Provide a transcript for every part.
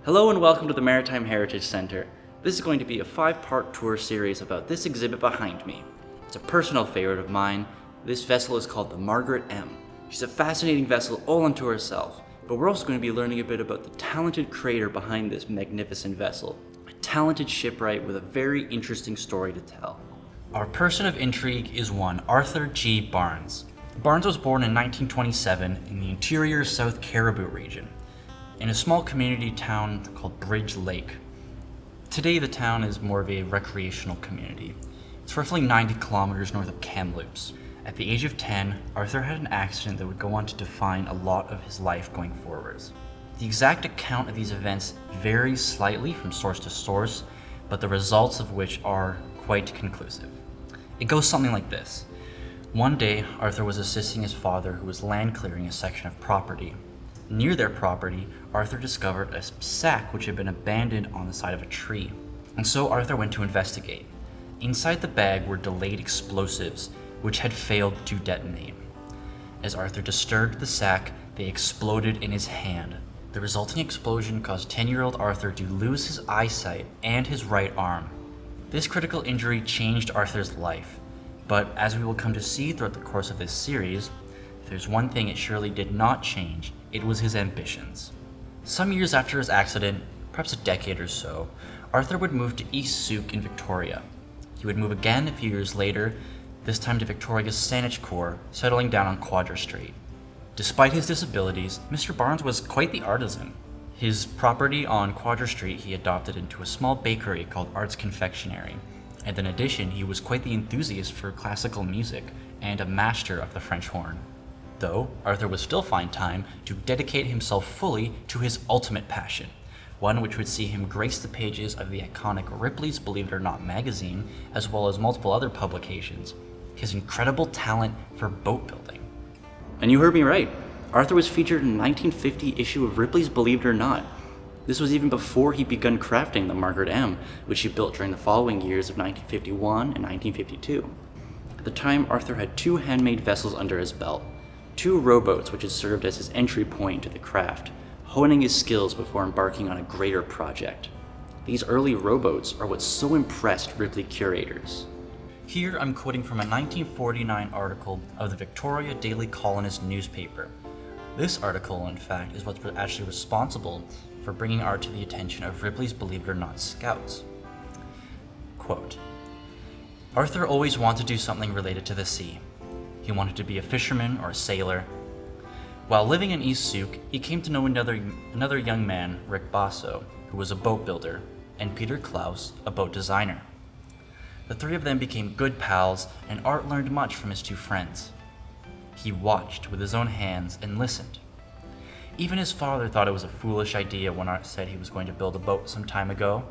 Hello and welcome to the Maritime Heritage Center. This is going to be a 5-part tour series about this exhibit behind me. It's a personal favorite of mine. This vessel is called the Margaret M. She's a fascinating vessel all unto herself, but we're also going to be learning a bit about the talented creator behind this magnificent vessel. A talented shipwright with a very interesting story to tell. Our person of intrigue is one Arthur G. Barnes. Barnes was born in 1927 in the interior South Caribou region, in a small community town called Bridge Lake. Today the town is more of a recreational community. It's roughly 90 kilometers north of Kamloops. At the age of 10, Arthur had an accident that would go on to define a lot of his life going forwards. The exact account of these events varies slightly from source to source, but the results of which are quite conclusive. It goes something like this. One day, Arthur was assisting his father, who was land clearing a section of property. Near their property, Arthur discovered a sack which had been abandoned on the side of a tree, and so Arthur went to investigate. Inside the bag were delayed explosives, which had failed to detonate. As Arthur disturbed the sack, they exploded in his hand. The resulting explosion caused 10-year-old Arthur to lose his eyesight and his right arm. This critical injury changed Arthur's life, but as we will come to see throughout the course of this series, if there's one thing it surely did not change, it was his ambitions. Some years after his accident, perhaps a decade or so, Arthur would move to East Souk in Victoria. He would move again a few years later, this time to Victoria's Saanich Corps, settling down on Quadra Street. Despite his disabilities, Mr. Barnes was quite the artisan. His property on Quadra Street he adopted into a small bakery called Arts Confectionery, and in addition he was quite the enthusiast for classical music and a master of the French horn. Though, Arthur would still find time to dedicate himself fully to his ultimate passion, one which would see him grace the pages of the iconic Ripley's Believe It or Not magazine, as well as multiple other publications, his incredible talent for boat building. And you heard me right. Arthur was featured in a 1950 issue of Ripley's Believe It or Not. This was even before he begun crafting the Margaret M, which he built during the following years of 1951 and 1952. At the time, Arthur had 2 handmade vessels under his belt, 2 rowboats which had served as his entry point to the craft, honing his skills before embarking on a greater project. These early rowboats are what so impressed Ripley curators. Here I'm quoting from a 1949 article of the Victoria Daily Colonist newspaper. This article, in fact, is what's actually responsible for bringing art to the attention of Ripley's Believe It or Not scouts. Quote, Arthur always wanted to do something related to the sea. He wanted to be a fisherman or a sailor. While living in East Souk, he came to know another young man, Rick Basso, who was a boat builder, and Peter Klaus, a boat designer. The 3 of them became good pals, and Art learned much from his 2 friends. He watched with his own hands and listened. Even his father thought it was a foolish idea when Art said he was going to build a boat some time ago.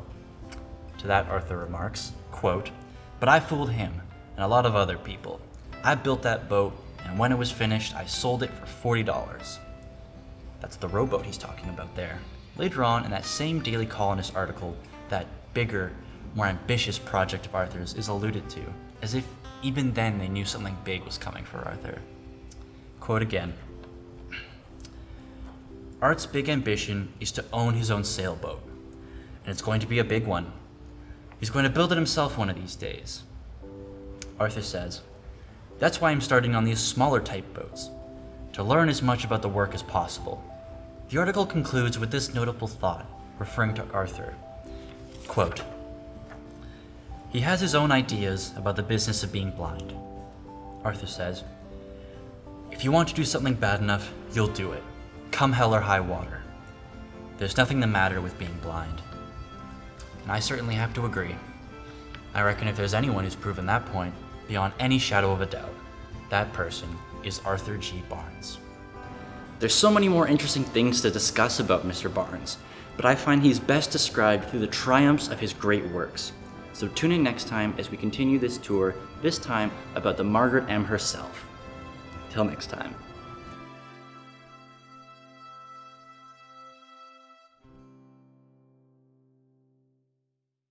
To that, Arthur remarks, quote, But I fooled him and a lot of other people. I built that boat, and when it was finished, I sold it for $40. That's the rowboat he's talking about there. Later on, in that same Daily Colonist article, that bigger, more ambitious project of Arthur's is alluded to, as if even then they knew something big was coming for Arthur. Quote again, Art's big ambition is to own his own sailboat, and it's going to be a big one. He's going to build it himself one of these days. Arthur says, That's why I'm starting on these smaller type boats, to learn as much about the work as possible. The article concludes with this notable thought, referring to Arthur. Quote, He has his own ideas about the business of being blind. Arthur says, If you want to do something bad enough, you'll do it, come hell or high water. There's nothing the matter with being blind. And I certainly have to agree. I reckon if there's anyone who's proven that point, beyond any shadow of a doubt, that person is Arthur G. Barnes. There's so many more interesting things to discuss about Mr. Barnes, but I find he's best described through the triumphs of his great works. So tune in next time as we continue this tour, this time about the Margaret M herself. Till next time.